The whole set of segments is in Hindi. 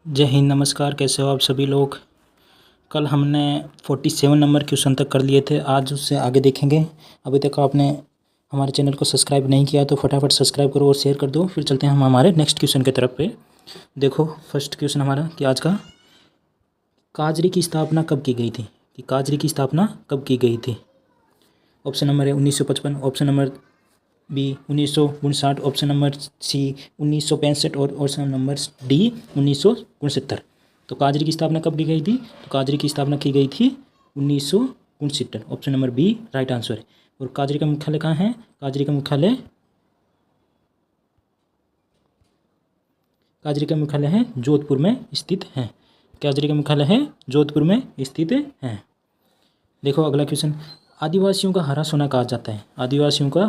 जय हिंद, नमस्कार। कैसे हो आप सभी लोग। कल हमने 47 नंबर क्वेश्चन तक कर लिए थे, आज उससे आगे देखेंगे। अभी तक आपने हमारे चैनल को सब्सक्राइब नहीं किया तो फटाफट सब्सक्राइब करो और शेयर कर दो। फिर चलते हैं हम हमारे नेक्स्ट क्वेश्चन की तरफ पे। देखो फर्स्ट क्वेश्चन हमारा कि आज का, काजरी की स्थापना कब की गई थी। कि काजरी की स्थापना कब की गई थी। ऑप्शन नंबर है 1955, option number B 1959, option number C 1965 और ऑप्शन नंबर डी 1969। तो काजरी की स्थापना कब की गई थी। तो काजरी की स्थापना की गई थी 1969। Option number B right answer है। और काजरी का मुख्यालय कहाँ है। काजरी का मुख्यालय है जोधपुर में स्थित है। काजरी का मुख्यालय है जोधपुर में स्थित है। देखो अगला क्वेश्चन, आदिवासियों का हरा सोना कहा जाता है। आदिवासियों का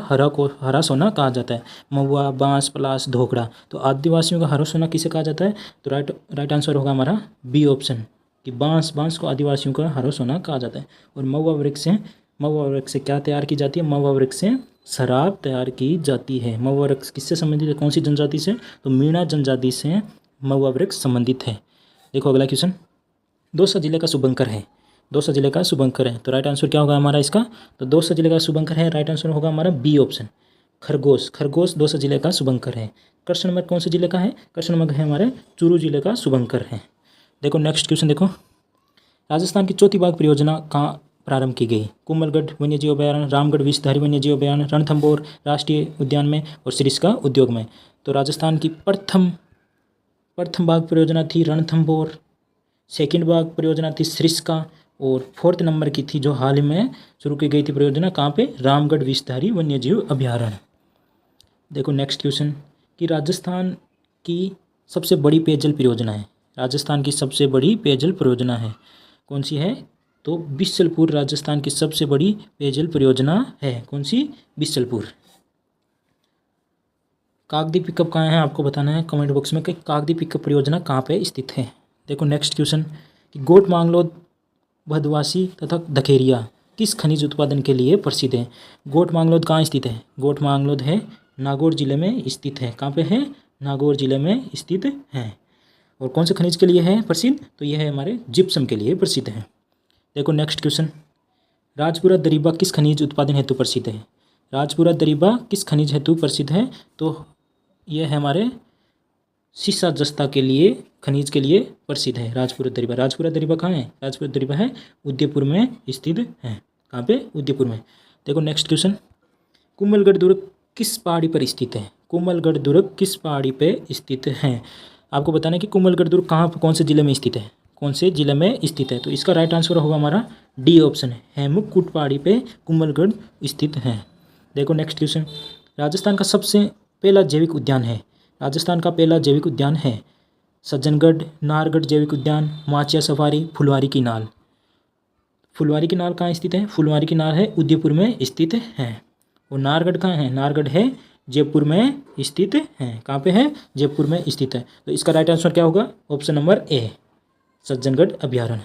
हरा सोना कहा जाता है। महुआ, बांस, पलास, धोकड़ा। तो आदिवासियों का हरा सोना किसे कहा जाता है। तो राइट आंसर होगा हमारा बी ऑप्शन कि बांस को आदिवासियों का हरा सोना कहा जाता है। और महुआ वृक्ष से क्या तैयार की जाती है। महुआ वृक्ष से शराब तैयार की जाती है। महुआ वृक्ष किससे संबंधित है, कौन सी जनजाति से। तो मीणा जनजाति से महुआ वृक्ष संबंधित है। देखो अगला क्वेश्चन, दौसा जिले का शुभंकर है। दौसा जिले का शुभंकर है। तो राइट आंसर क्या होगा हमारा इसका। तो दौसा जिले का शुभंकर है, राइट आंसर होगा हमारा बी ऑप्शन खरगोश दौसा जिले का शुभंकर है। कृष्णनगर कौन से जिले का है। कृष्णनगर है हमारे चूरू जिले का शुभंकर है। देखो नेक्स्ट क्वेश्चन, देखो राजस्थान की चौथी बाघ परियोजना कहाँ प्रारंभ की गई। कुंभलगढ़ वन्यजीव अभयारण्य, रामगढ़ विषधारी वन्यजीव अभयारण्य, रणथंभौर राष्ट्रीय उद्यान में और सिरिस्का उद्योग में। तो राजस्थान की प्रथम बाघ परियोजना थी रणथंभौर, सेकंड बाघ परियोजना थी सिरिस्का और फोर्थ नंबर की थी जो हाल ही में शुरू की गई थी परियोजना कहाँ पे, रामगढ़ विषधारी वन्यजीव अभयारण्य। देखो नेक्स्ट क्वेश्चन कि राजस्थान की सबसे बड़ी पेयजल परियोजना है। राजस्थान की सबसे बड़ी पेयजल परियोजना है कौन सी है। तो बिसलपुर राजस्थान की सबसे बड़ी पेयजल परियोजना है। कौन सी, बिसलपुर। कागदी पिकअप कहाँ है आपको बताना है कमेंट बॉक्स में कि कागदी पिकअप परियोजना कहाँ पे स्थित है। देखो नेक्स्ट क्वेश्चन कि गोट मांगलोद, भदवासी तथा धखेरिया किस खनिज उत्पादन के लिए प्रसिद्ध है। गोट मांगलोद कहाँ स्थित है। गोट मांगलोद है नागौर जिले में स्थित है। कहाँ पे है, नागौर जिले में स्थित है। और कौन से खनिज के लिए है प्रसिद्ध। तो यह है हमारे जिप्सम के लिए प्रसिद्ध है। देखो नेक्स्ट क्वेश्चन, राजपुरा दरीबा किस खनिज उत्पादन हेतु प्रसिद्ध है। राजपुरा दरीबा किस खनिज हेतु प्रसिद्ध है। तो यह है हमारे सीसा जस्ता के लिए, खनिज के लिए प्रसिद्ध है राजपुरा दरीबा। राजपुरा दरीबा कहाँ है। राजपुरा दरीबा है उदयपुर में स्थित है। कहाँ पे, उदयपुर में। देखो नेक्स्ट क्वेश्चन, कुंभलगढ़ दुर्ग किस पहाड़ी पर स्थित है। कुंभलगढ़ दुर्ग किस पहाड़ी पे स्थित है। आपको बताना है कि कुंभलगढ़ दुर्ग कहाँ, कौन से जिले में स्थित है। कौन से जिले में स्थित है। तो इसका राइट आंसर होगा हमारा डी ऑप्शन है, हेमुकुट पहाड़ी पे कुंभलगढ़ स्थित है। देखो नेक्स्ट क्वेश्चन, राजस्थान का सबसे पहला जैविक उद्यान है। राजस्थान का पहला जैविक उद्यान है सज्जनगढ़, नाहरगढ़ जैविक उद्यान, माचिया सफारी, फुलवारी की नाल। फुलवारी की नाल कहाँ स्थित है। फुलवारी की नाल है उदयपुर में स्थित है। और नाहरगढ़ कहाँ है। नाहरगढ़ है जयपुर में स्थित है। कहाँ पे है, जयपुर में स्थित है। तो इसका राइट आंसर क्या होगा, ऑप्शन नंबर ए सज्जनगढ़ अभ्यारण्य।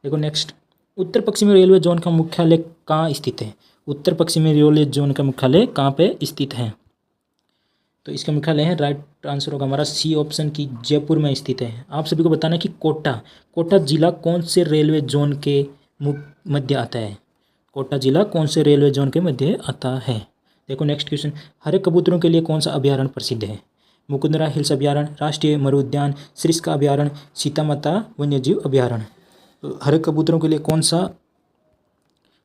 देखो नेक्स्ट, उत्तर पश्चिमी रेलवे जोन का मुख्यालय कहाँ स्थित है। उत्तर पश्चिमी रेलवे जोन का मुख्यालय कहाँ पे स्थित है। तो इसका मुख्यालय है, राइट आंसर होगा हमारा सी ऑप्शन की जयपुर में स्थित है। आप सभी को बताना है कि कोटा जिला कौन से रेलवे जोन के मध्य आता है। कोटा जिला कौन से रेलवे जोन के मध्य आता है। देखो नेक्स्ट क्वेश्चन, हरे कबूतरों के लिए कौन सा अभ्यारण्य प्रसिद्ध है। मुकुंदरा हिल्स अभ्यारण्य, राष्ट्रीय मरु उद्यान, सिरिस्का अभ्यारण्य, सीता माता वन्यजीव अभ्यारण्य। तो हरे कबूतरों के लिए कौन सा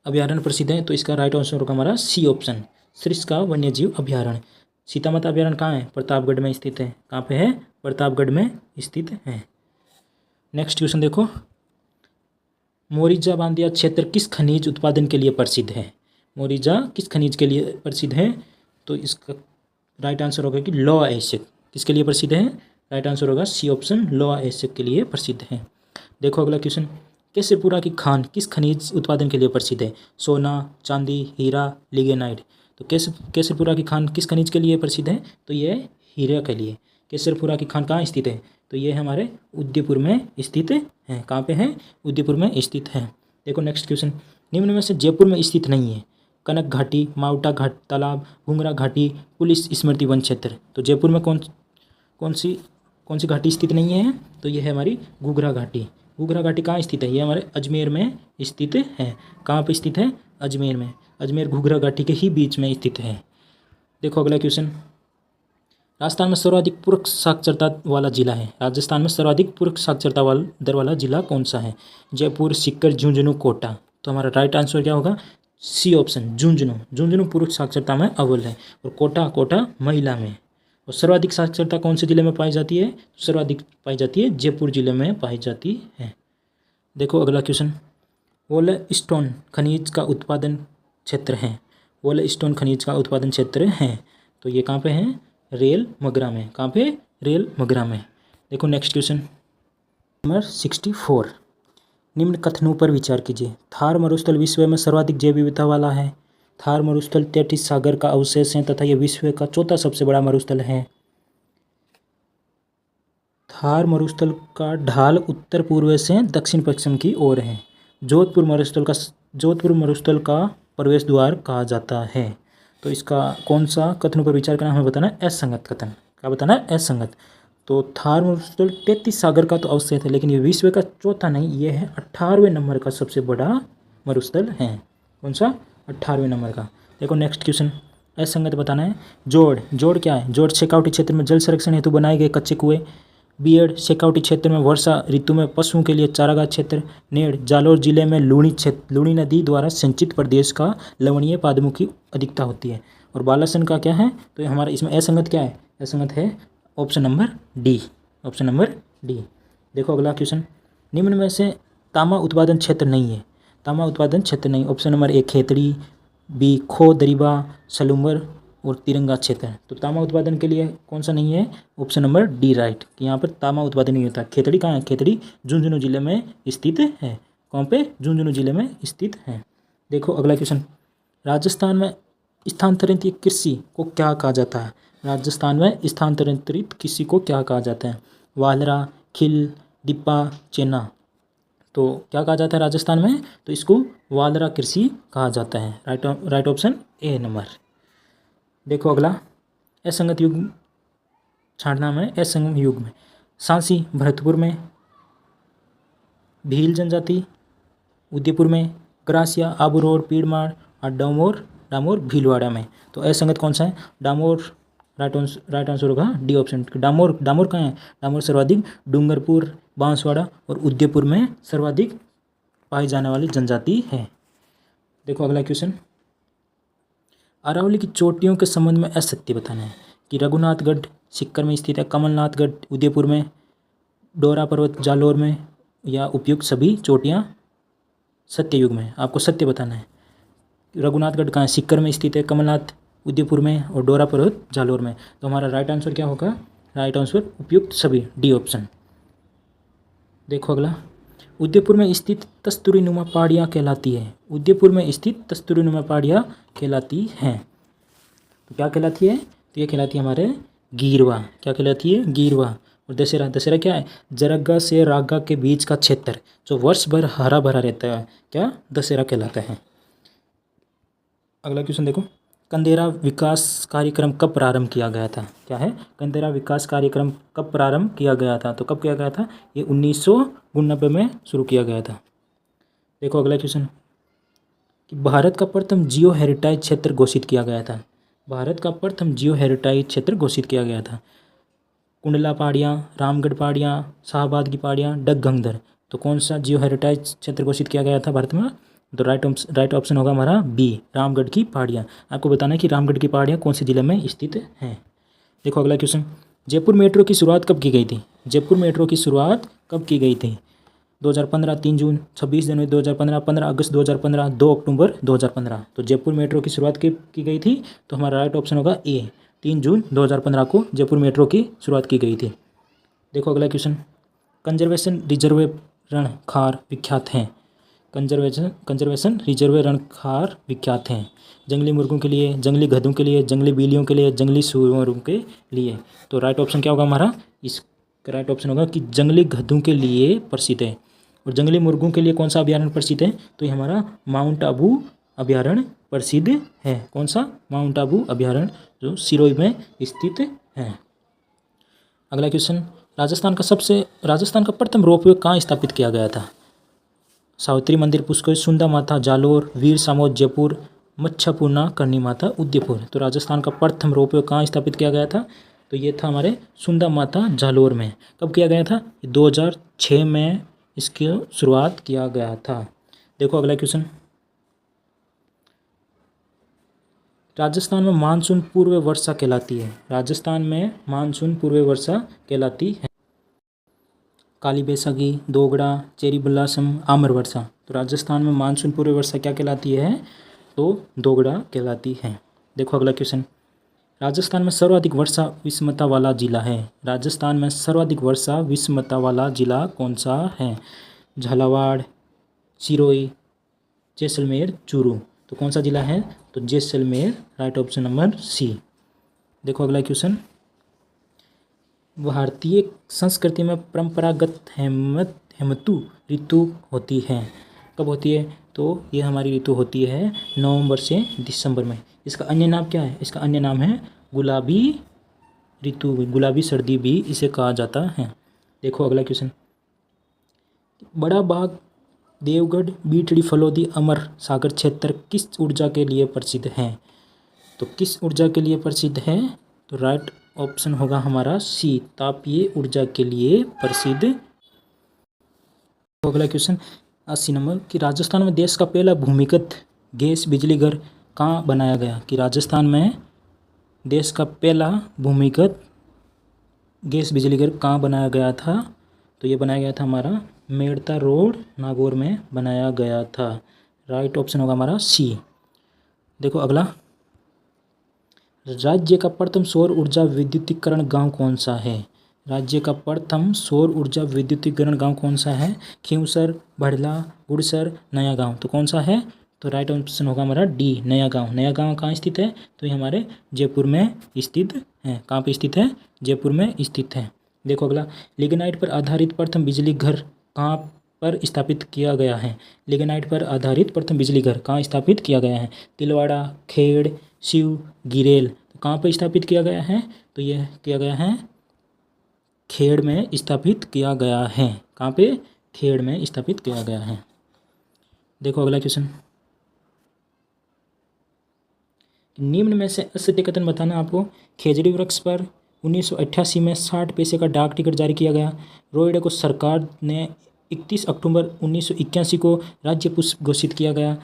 अभ्यारण्य प्रसिद्ध है। तो इसका राइट आंसर होगा हमारा सी ऑप्शन सिरिस्का वन्यजीव अभ्यारण्य। सीता माता अभ्यारण्य कहाँ है, प्रतापगढ़ में स्थित है। कहाँ पे है, प्रतापगढ़ में स्थित है। नेक्स्ट क्वेश्चन देखो, मोरिजा बांदिया क्षेत्र किस खनिज उत्पादन के लिए प्रसिद्ध है। मोरिजा किस खनिज के लिए प्रसिद्ध है। तो इसका राइट आंसर होगा कि लौह अयस्क किसके लिए प्रसिद्ध है। राइट आंसर होगा सी ऑप्शन लौह अयस्क के लिए प्रसिद्ध है। देखो अगला क्वेश्चन, केसरपुरा की खान किस खनिज उत्पादन के लिए प्रसिद्ध है। सोना, चांदी, हीरा, लिग्नाइट। तो केसरपुरा की खान किस खनिज के लिए प्रसिद्ध है। तो यह हीरा के लिए। केसरपुरा की खान कहाँ स्थित है। तो ये हमारे उदयपुर में स्थित है। कहाँ पे है, उदयपुर में स्थित है। देखो नेक्स्ट क्वेश्चन, निम्न में से जयपुर में स्थित नहीं है। कनक घाटी, माउटा घाट तालाब, घुंगरा घाटी, पुलिस स्मृति वन क्षेत्र। तो जयपुर में कौन सी कौन सी घाटी स्थित नहीं है? तो ये है हमारी घूघरा घाटी। घूघरा घाटी कहाँ स्थित है? ये हमारे अजमेर में स्थित है। कहाँ पे स्थित है? अजमेर में। अजमेर घूघरा घाटी के ही बीच में स्थित है। देखो अगला क्वेश्चन, राजस्थान में सर्वाधिक पुरुष साक्षरता वाला जिला है। राजस्थान में सर्वाधिक पुरुष साक्षरता वाला दर वाला जिला कौन सा है? जयपुर, सीकर, झुंझुनू, कोटा। तो हमारा राइट आंसर क्या होगा? C option, Jhunjhunu. झुंझुनू पुरुष साक्षरता में अव्वल है और कोटा महिला में। और सर्वाधिक साक्षरता कौन से जिले में पाई जाती है? सर्वाधिक पाई जाती है जयपुर जिले में पाई जाती है। देखो अगला क्वेश्चन, वोलस्टोन खनिज का उत्पादन क्षेत्र है। वोलस्टोन खनिज का उत्पादन क्षेत्र है, तो ये कहाँ पे है? रेल मगरा में। कहाँ पे? रेल मगरा में। देखो नेक्स्ट क्वेश्चन नंबर 64, निम्न कथनों पर विचार कीजिए। थार मरुस्थल विश्व में सर्वाधिक जैव विविधता वाला है। थार मरुस्थल तैतीस सागर का अवशेष है तथा यह विश्व का चौथा सबसे बड़ा मरुस्थल है। थार मरुस्थल का ढाल उत्तर पूर्व से दक्षिण पश्चिम की ओर है। जोधपुर मरुस्थल का प्रवेश द्वार कहा जाता है। तो इसका कौन सा कथनों पर विचार करना हमें बताना है? असंगत कथन। क्या बताना है? असंगत। तो थार मरुस्थल 33 सागर का तो अवशेष है, लेकिन ये विश्व का चौथा नहीं, ये है 18वें नंबर का सबसे बड़ा मरुस्थल है। कौन सा? 18वें नंबर का। देखो नेक्स्ट क्वेश्चन, असंगत बताना है। जोड़ क्या है? जोड़ शेखावटी क्षेत्र में जल संरक्षण हेतु बनाए गए कच्चे कुएं। बीएड शेखावटी क्षेत्र में वर्षा ऋतु में पशुओं के लिए चारागाह क्षेत्र। नेड़ जालौर जिले में लूणी नदी द्वारा सिंचित प्रदेश का लवणीय पादपों की अधिकता होती है। और बालासन का क्या है? तो हमारा इसमें असंगत क्या है? असंगत है option number D. Option number D. देखो अगला क्वेश्चन, निम्न में से तांबा उत्पादन क्षेत्र नहीं है। तांबा उत्पादन क्षेत्र नहीं। Option number A Khetri, B Kho Dariba, Salumbar और तिरंगा क्षेत्र। तो तांबा उत्पादन के लिए कौन सा नहीं है? ऑप्शन नंबर डी राइट, कि यहाँ पर तांबा उत्पादन नहीं होता। खेतड़ी कहाँ है? खेतड़ी झुंझुनू जिले में स्थित है। कहाँ पे? झुंझुनू जिले में स्थित है। देखो अगला क्वेश्चन, राजस्थान में स्थानांतरित कृषि को क्या कहा जाता है? राजस्थान में स्थानांतरित कृषि को क्या कहा जाता है? वालरा, खिल, डिप्पा, चेना। तो क्या कहा जाता है राजस्थान में? तो इसको वालरा कृषि कहा जाता है। Right option A number. देखो अगला, असंगत युग छांटना में। असंगत युग में सांसी भरतपुर में, भील जनजाति उदयपुर में, ग्रासिया आबूरोड पीड़मार और डामोर भीलवाड़ा में। तो असंगत कौन सा है? डामोर। राइट आंसर होगा डी ऑप्शन। डामोर कहाँ है? डामोर सर्वाधिक डूंगरपुर, बांसवाड़ा और उदयपुर में सर्वाधिक पाई जाने वाली जनजाति है। देखो अगला क्वेश्चन, अरावली की चोटियों के संबंध में असत्य बताना है। कि रघुनाथगढ़ सीकर में स्थित है, कमलनाथगढ़ उदयपुर में, डोरा पर्वत जालौर में, या उपयुक्त सभी चोटियाँ सत्ययुग में। आपको सत्य बताना है। रघुनाथगढ़ कहाँ है? सीकर में स्थित है, कमलनाथ उदयपुर में और डोरा पर्वत जालौर में। तो हमारा राइट आंसर क्या होगा? राइट आंसर उपयुक्त सभी, डी ऑप्शन। देखो अगला, उदयपुर में स्थित तस्तुरीनुमा पहाड़ियाँ कहलाती है। उदयपुर में स्थित तस्तुरीनुमा पहाड़ियाँ कहलाती हैं। तो क्या कहलाती है? तो ये कहलाती है हमारे गीरवा। क्या कहलाती है? गीरवा। और दशहरा क्या है? जरगा से रागा के बीच का क्षेत्र जो वर्ष भर हरा भरा रहता है, क्या? दशहरा कहलाता है। अगला क्वेश्चन देखो, कंदेरा विकास कार्यक्रम कब प्रारंभ किया गया था? क्या है? कंदेरा विकास कार्यक्रम कब प्रारंभ किया गया था? तो कब किया गया था? ये 1989 में शुरू किया गया था। देखो अगला क्वेश्चन, कि भारत का प्रथम जियो हेरिटेज क्षेत्र घोषित किया गया था। भारत का प्रथम जियो हेरिटेज क्षेत्र घोषित किया गया था। कुंडला पहाड़ियाँ, रामगढ़ पहाड़ियाँ, शाहबाद की पहाड़ियाँ, डकगंगधर। तो कौन सा जियो हेरिटेज क्षेत्र घोषित किया गया था भारत में? तो राइट ऑप्शन होगा हमारा बी, रामगढ़ की पहाड़ियाँ। आपको बताना है कि रामगढ़ की पहाड़ियाँ कौन से जिले में स्थित हैं। देखो अगला क्वेश्चन, जयपुर मेट्रो की शुरुआत कब की गई थी? जयपुर मेट्रो की शुरुआत कब की गई थी? 2015 3 जून, 26 जनवरी 2015, 15 अगस्त 2015, 2 अक्टूबर 2015। तो जयपुर मेट्रो की शुरुआत की गई थी, तो हमारा राइट ऑप्शन होगा ए, 3 जून 2015 को जयपुर मेट्रो की शुरुआत की गई थी। देखो अगला क्वेश्चन, कंजर्वेशन रिजर्व रणखार विख्यात हैं। कंजर्वेशन रिजर्व रणखार विख्यात हैं जंगली मुर्गों के लिए, जंगली गधों के लिए, जंगली बिल्लियों के लिए, जंगली सुअरों के लिए। तो राइट ऑप्शन क्या होगा हमारा? इसका राइट ऑप्शन होगा कि जंगली गधों के लिए प्रसिद्ध है। और जंगली मुर्गों के लिए कौन सा अभयारण्य प्रसिद्ध है? तो ये हमारा माउंट आबू अभयारण्य प्रसिद्ध है। कौन सा? माउंट आबू अभयारण्य, जो सिरोही में स्थित है। अगला क्वेश्चन, राजस्थान का प्रथम रोपवे कहाँ स्थापित किया गया था? सावित्री मंदिर पुष्कर, सुंदा माता जालोर, वीर सामोद जयपुर, मच्छापूर्णा करनी माता उदयपुर। तो राजस्थान का प्रथम रोपवे कहाँ स्थापित किया गया था? तो ये था हमारे सुंदा माता जालोर में। कब किया गया था? 2006 में इसकी शुरुआत किया गया था। देखो अगला क्वेश्चन, राजस्थान में मानसून पूर्व वर्षा कहलाती है। राजस्थान में मानसून पूर्व वर्षा कहलाती है। काली बैसाखी, दोगड़ा, चेरी ब्लॉसम, आम्र वर्षा। तो राजस्थान में मानसून पूर्व वर्षा क्या कहलाती है? तो दोगड़ा कहलाती है। देखो अगला क्वेश्चन, राजस्थान में सर्वाधिक वर्षा विषमता वाला जिला है। राजस्थान में सर्वाधिक वर्षा विषमता वाला जिला कौन सा है? झालावाड़, सिरोही, जैसलमेर, चूरू। तो कौन सा जिला है? तो Jaisalmer, right option number C. देखो अगला क्वेश्चन, भारतीय संस्कृति में परंपरागत हेमंतु ऋतु होती है। कब होती है? तो ये हमारी ऋतु होती है नवंबर से दिसंबर में। इसका अन्य नाम क्या है? इसका अन्य नाम है गुलाबी ऋतु, गुलाबी सर्दी भी इसे कहा जाता है। देखो अगला क्वेश्चन, बड़ा बाग, देवगढ़, बीटड़ी, फलोदी, अमर सागर क्षेत्र किस ऊर्जा के लिए प्रसिद्ध है? तो किस ऊर्जा के लिए प्रसिद्ध है? तो राइट ऑप्शन होगा हमारा सी, तापीय ऊर्जा के लिए प्रसिद्ध। अगला क्वेश्चन 80 नंबर, कि राजस्थान में देश का पहला भूमिगत गैस बिजली घर कहाँ बनाया गया? कि राजस्थान में देश का पहला भूमिगत गैस बिजली घर कहाँ बनाया गया था? तो ये बनाया गया था हमारा मेड़ता रोड, नागौर में बनाया गया था। राइट ऑप्शन होगा हमारा सी। देखो अगला, राज्य का प्रथम सौर ऊर्जा विद्युतीकरण गांव कौन सा है? राज्य का प्रथम सौर ऊर्जा विद्युतीकरण गांव कौन सा है? खींवसर, बढ़ला, गुड़सर, नया गांव। तो कौन सा है? तो राइट ऑप्शन होगा हमारा डी, नया गांव। नया गांव कहाँ स्थित है? तो ये हमारे जयपुर में स्थित है। कहाँ पे स्थित है? जयपुर में स्थित है। देखो अगला, लिग्नाइट पर आधारित प्रथम बिजली घर कहाँ पर स्थापित किया गया है? लिग्नाइट पर आधारित प्रथम बिजली घर कहाँ स्थापित किया गया है? तिलवाड़ा, खेड़, शिव, गिरेल। तो कहाँ पर स्थापित किया गया है? तो यह किया गया है खेड़ में स्थापित किया गया है। कहाँ पे? खेड़ में स्थापित किया गया है। देखो अगला क्वेश्चन, निम्न में से असत्य कथन बताना आपको। खेजड़ी वृक्ष पर 1988 में 60 पैसे का डाक टिकट जारी किया गया। रोहिड़े को सरकार ने 31 अक्टूबर 1981 को राज्य पुष्प घोषित किया गया।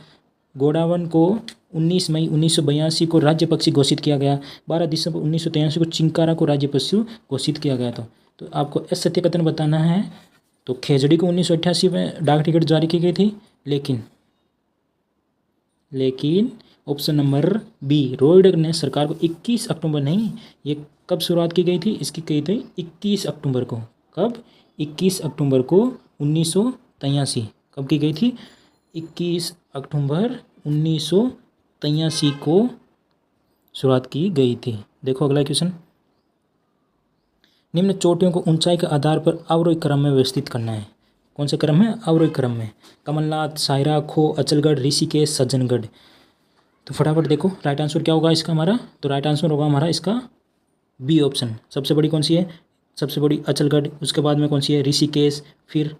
गोडावन को 19 मई 1982 को राज्य पक्षी घोषित किया गया। 12 दिसंबर 1983 को चिंकारा को राज्य पशु घोषित किया गया था। तो आपको असत्य कथन बताना है। तो खेजड़ी को 1988 में डाक टिकट जारी की गई थी, लेकिन ऑप्शन नंबर बी, रोहिड़े ने सरकार को 21 अक्टूबर नहीं, ये कब शुरुआत की गई थी? इसकी गई थी 21 अक्टूबर को। कब? 21 अक्टूबर को 1983। कब की गई थी? 21 अक्टूबर 1983 को शुरुआत की गई थी। देखो अगला क्वेश्चन, निम्न चोटियों को ऊंचाई के आधार पर अवरोही क्रम में व्यवस्थित करना है। कौन से क्रम में? अवरोही क्रम में। कमलनाथ, सायरा, खो, अचलगढ़, ऋषिकेश, सज्जनगढ़। तो फटाफट देखो राइट आंसर क्या होगा इसका हमारा। तो राइट आंसर होगा हमारा इसका बी ऑप्शन। सबसे बड़ी कौन सी है? सबसे बड़ी अचलगढ़, उसके बाद में कौन सी है? ऋषिकेश, फिर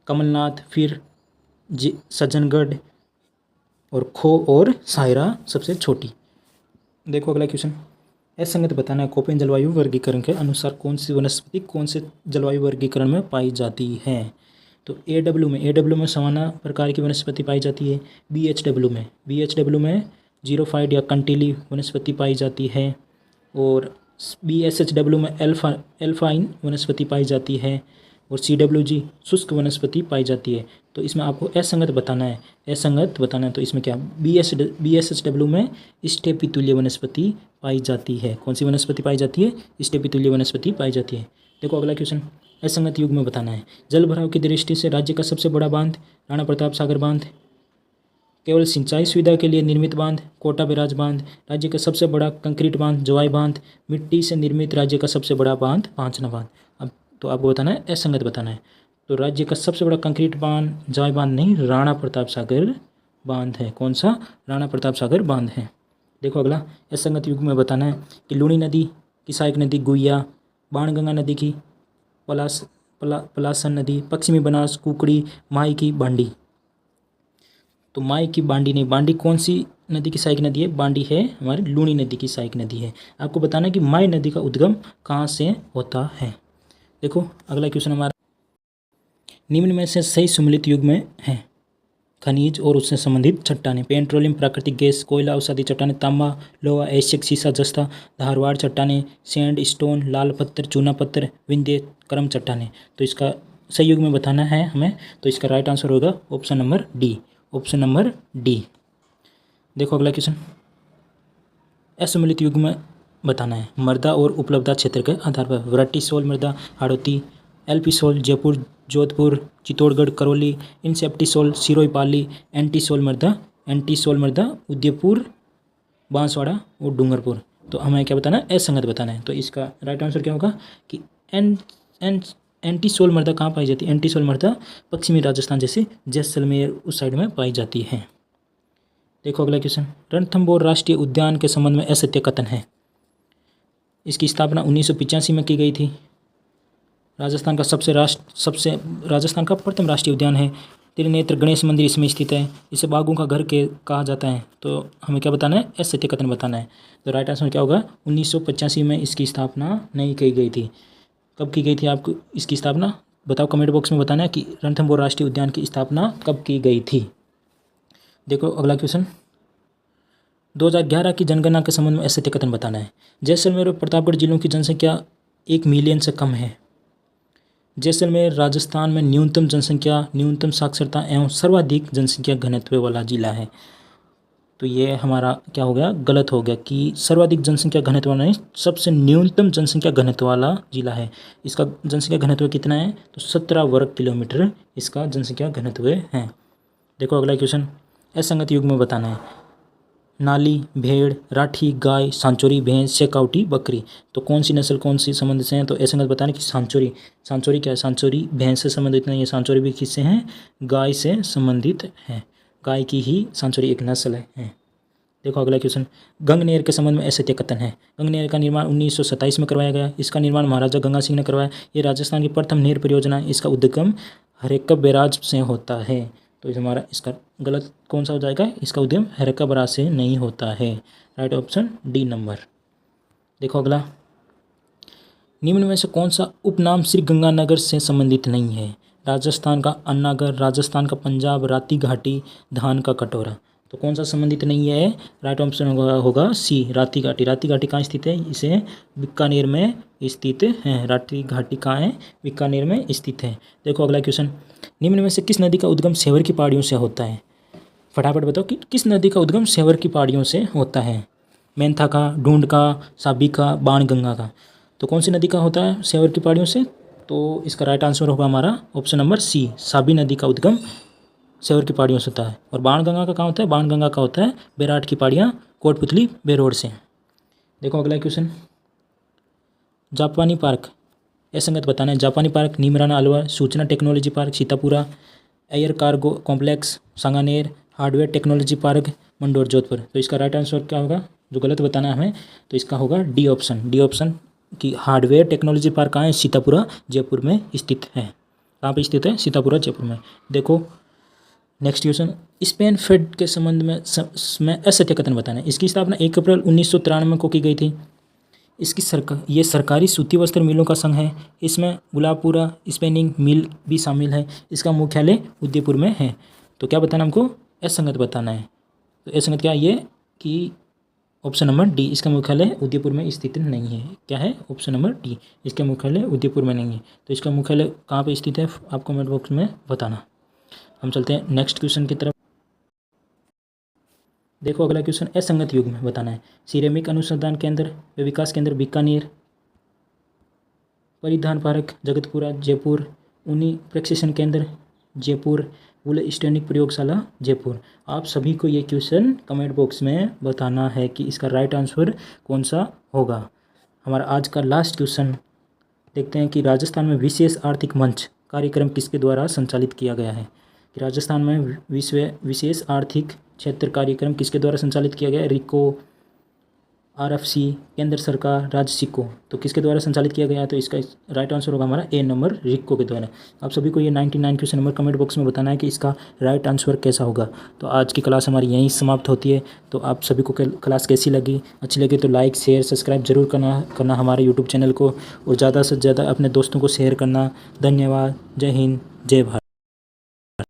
कमलनाथ, फिर सज्जनगढ़, और खो और सायरा सबसे छोटी। देखो अगला क्वेश्चन, असंगत बताना है। कोपेन जलवायु वर्गीकरण के अनुसार कौन सी वनस्पति कौन से जलवायु वर्गीकरण में पाई जाती है? तो एडब्ल्यू में सवाना प्रकार की वनस्पति पाई जाती है। बीएचडब्ल्यू में जीरोफाइट या कंटीली वनस्पति पाई जाती है। और बीएसएचडब्ल्यू में एल्फाइन वनस्पति पाई जाती है। और सीडब्ल्यूजी शुष्क वनस्पति पाई जाती है। तो इसमें आपको असंगत बताना है। तो इसमें क्या? बीएसएचडब्ल्यू में स्टेपितुल्य वनस्पति पाई जाती है। कौन सी वनस्पति पाई जाती है? स्टेपितुल्य वनस्पति पाई जाती है। देखो अगला क्वेश्चन, असंगत युग में बताना है। जल भराव की दृष्टि से राज्य का सबसे बड़ा बांध राणा प्रताप सागर बांध, केवल सिंचाई सुविधा के लिए निर्मित बांध कोटा बैराज बांध, राज्य का सबसे बड़ा कंक्रीट बांध जवाई बांध, मिट्टी से निर्मित राज्य का सबसे बड़ा बांध पांचना बांध। अब तो आपको बताना है, असंगत बताना है। तो राज्य का सबसे बड़ा कंक्रीट बांध जवाई बांध नहीं, राणा प्रताप सागर बांध है। कौन सा? राणा प्रताप सागर बांध है। देखो अगला, असंगत युग में बताना है कि लूणी नदी की सहायक नदी गुइया, बाणगंगा नदी की पलासन नदी, पश्चिमी बनास, कुकड़ी, माई की बांडी। तो माई की बांडी नहीं, बांडी कौन सी नदी की सहायक नदी है? बांडी है हमारी लूनी नदी की सहायक नदी है। आपको बताना है कि माई नदी का उद्गम कहाँ से होता है। देखो अगला क्वेश्चन हमारा, निम्न में से सही सम्मिलित युग में है। खनिज और उससे संबंधित चट्टानें, पेट्रोलियम, प्राकृतिक गैस, कोयला, औषधि चट्टानें, तांबा, लोहा, एशियक सीसा, जस्ता, धारवाड़ चट्टानें, सैंड स्टोन, लाल पत्थर, चूना पत्थर, विंध्य क्रम चट्टानें। तो इसका सही युग में बताना है हमें। तो इसका राइट आंसर होगा option number D, option number D. देखो अगला क्वेश्चन, असम्मिलित युग में बताना है। मृदा और उपलब्धता क्षेत्र के आधार पर वृट्टिसोल मृदा, हाड़ौती, एल्पिसोल, जयपुर, जोधपुर, चित्तौड़गढ़, करौली, इंसेप्टिसोल, सिरोही पाली, एंटीसोल मृदा, उदयपुर, बांसवाड़ा और डूंगरपुर। तो हमें क्या बताना है? असंगत बताना है। तो इसका राइट आंसर क्या होगा कि एंटीसोल मृदा कहाँ पाई जाती है? एंटीसोल मृदा पश्चिमी राजस्थान जैसे जैसलमेर उस साइड में पाई जाती है। देखो अगला क्वेश्चन, रणथंभौर राष्ट्रीय उद्यान के संबंध में असत्य कथन है। इसकी स्थापना 1985 में की गई थी। राजस्थान का प्रथम राष्ट्रीय उद्यान है। त्रिनेत्र गणेश मंदिर इसमें स्थित है। इसे बाघों का घर के कहा जाता है। तो हमें क्या बताना है? असत्य कथन बताना है। तो राइट आंसर क्या होगा? 1985 में इसकी स्थापना नहीं की गई थी। कब की गई थी आपको इसकी स्थापना? बताओ, कमेंट बॉक्स में बताना है कि रणथंभौर राष्ट्रीय उद्यान की स्थापना कब की गई थी। देखो अगला क्वेश्चन, 2011 की जनगणना के संबंध में असत्य कथन बताना है। जैसलमेर और प्रतापगढ़ जिलों की जनसंख्या 1 मिलियन से कम है। जैसलमेर राजस्थान में न्यूनतम जनसंख्या, न्यूनतम साक्षरता एवं सर्वाधिक जनसंख्या घनत्व वाला जिला है। तो ये हमारा क्या हो गया? गलत हो गया कि सर्वाधिक जनसंख्या घनत्व वाला नहीं, सबसे न्यूनतम जनसंख्या घनत्व वाला जिला है। इसका जनसंख्या घनत्व कितना है? तो 17 वर्ग किलोमीटर इसका जनसंख्या घनत्व है। देखो अगला क्वेश्चन, असंगत युग में बताना है। नाली, भेड़, राठी, गाय, सांचोरी, भैंस, शेकाउटी, बकरी। तो कौन सी नस्ल कौन सी संबंध से हैं? तो असंगत बताना कि सांचोरी। सांचोरी क्या है? सांचोरी भैंस से संबंधित नहीं है। सांचोरी भी किससे हैं? गाय से संबंधित है। गाय की ही सांचोरी एक नस्ल है। देखो अगला क्वेश्चन, गंगनेर के संबंध में असत्य कथन है। गंगनेर का निर्माण 1927 में करवाया गया। इसका निर्माण महाराजा गंगा सिंह ने करवाया। ये राजस्थान की प्रथम नहर परियोजना है। इसका उद्गम हरेकब बैराज से होता है। तो हमारा इसका गलत कौन सा हो जाएगा? इसका उद्गम हरेकब बैराज से नहीं होता है। Right option D number. देखो अगला, निम्न में से कौन सा उपनाम श्री गंगानगर से संबंधित नहीं है? राजस्थान का अन्नागर, राजस्थान का पंजाब, राती घाटी, धान का कटोरा। तो कौन सा संबंधित नहीं है? राइट ऑप्शन होगा सी, राती घाटी। राती घाटी कहाँ स्थित है? इसे बीकानेर में स्थित है। राती घाटी कहाँ है? बीकानेर में स्थित है। देखो अगला क्वेश्चन, निम्न में से किस नदी का उद्गम सेवर की पहाड़ियों से होता है? फटाफट बताओ कि किस नदी का उद्गम सेवर की पहाड़ियों से होता है? मेंथा का, ढूंढ का, साबी का, बाणगंगा का। तो कौन सी नदी का होता है सेवर की पहाड़ियों से? तो इसका राइट आंसर होगा हमारा ऑप्शन नंबर सी, साबी नदी का उद्गम सेवर की पहाड़ियों से होता है। और बाणगंगा का कहाँ होता है? बाणगंगा का होता है बैराट की पहाड़ियाँ, कोटपुतली, बेरोड से। देखो अगला क्वेश्चन, जापानी पार्क असंगत बताना है। जापानी पार्क नीमराना अलवर, सूचना technology park Sitapura, air cargo complex Sanganer, hardware technology park Mandore Jodhpur. तो इसका राइट आंसर क्या होगा? जो गलत बताना है हमें, तो इसका होगा डी ऑप्शन। डी ऑप्शन की हार्डवेयर टेक्नोलॉजी पार्क कहाँ है? सीतापुरा जयपुर में स्थित है। कहाँ पे स्थित है? सीतापुरा जयपुर में। देखो नेक्स्ट क्वेश्चन, स्पेन फेड के संबंध में असत्य कथन बताना है। इसकी स्थापना 1 अप्रैल 1993 को की गई थी। इसकी ये सरकारी सूती वस्त्र मिलों का संघ है। इसमें गुलाबपुरा स्पिनिंग मिल भी शामिल है। इसका मुख्यालय उदयपुर में है। तो क्या बताना हमको? असंगत बताना है। तो असंगत क्या है ये कि ऑप्शन नंबर डी, इसका मुख्यालय उदयपुर में स्थित नहीं है। क्या है? ऑप्शन नंबर डी, इसका मुख्यालय उदयपुर में नहीं है। तो इसका मुख्यालय कहाँ पे स्थित है आप कमेंट बॉक्स में बताना। हम चलते हैं नेक्स्ट क्वेश्चन की तरफ। देखो अगला क्वेश्चन, असंगत युग में बताना है। सिरेमिक अनुसंधान केंद्र व विकास केंद्र बीकानेर, परिधान पार्क जगतपुरा जयपुर, ऊनी प्रशिक्षण केंद्र जयपुर, वूल स्टैनिक प्रयोगशाला जयपुर। आप सभी को ये क्वेश्चन कमेंट बॉक्स में बताना है कि इसका राइट आंसर कौन सा होगा। हमारा आज का लास्ट क्वेश्चन देखते हैं कि राजस्थान में विशेष आर्थिक मंच कार्यक्रम किसके द्वारा संचालित किया गया है? कि राजस्थान में विशेष आर्थिक क्षेत्र कार्यक्रम किसके द्वारा संचालित किया गया है? रिको, RFC, केंद्र सरकार, राज्य सिक्को। तो किसके द्वारा संचालित किया गया है? तो इसका राइट आंसर होगा हमारा ए नंबर, रिक्को के द्वारा। आप सभी को ये 99 क्वेश्चन नंबर कमेंट बॉक्स में बताना है कि इसका राइट आंसर कैसा होगा। तो आज की क्लास हमारी यहीं समाप्त होती है। तो आप सभी को क्लास कैसी लगी? अच्छी लगी तो लाइक शेयर सब्सक्राइब जरूर करना हमारे यूट्यूब चैनल को, और ज़्यादा से ज़्यादा अपने दोस्तों को शेयर करना। धन्यवाद। जय हिंद, जय भारत।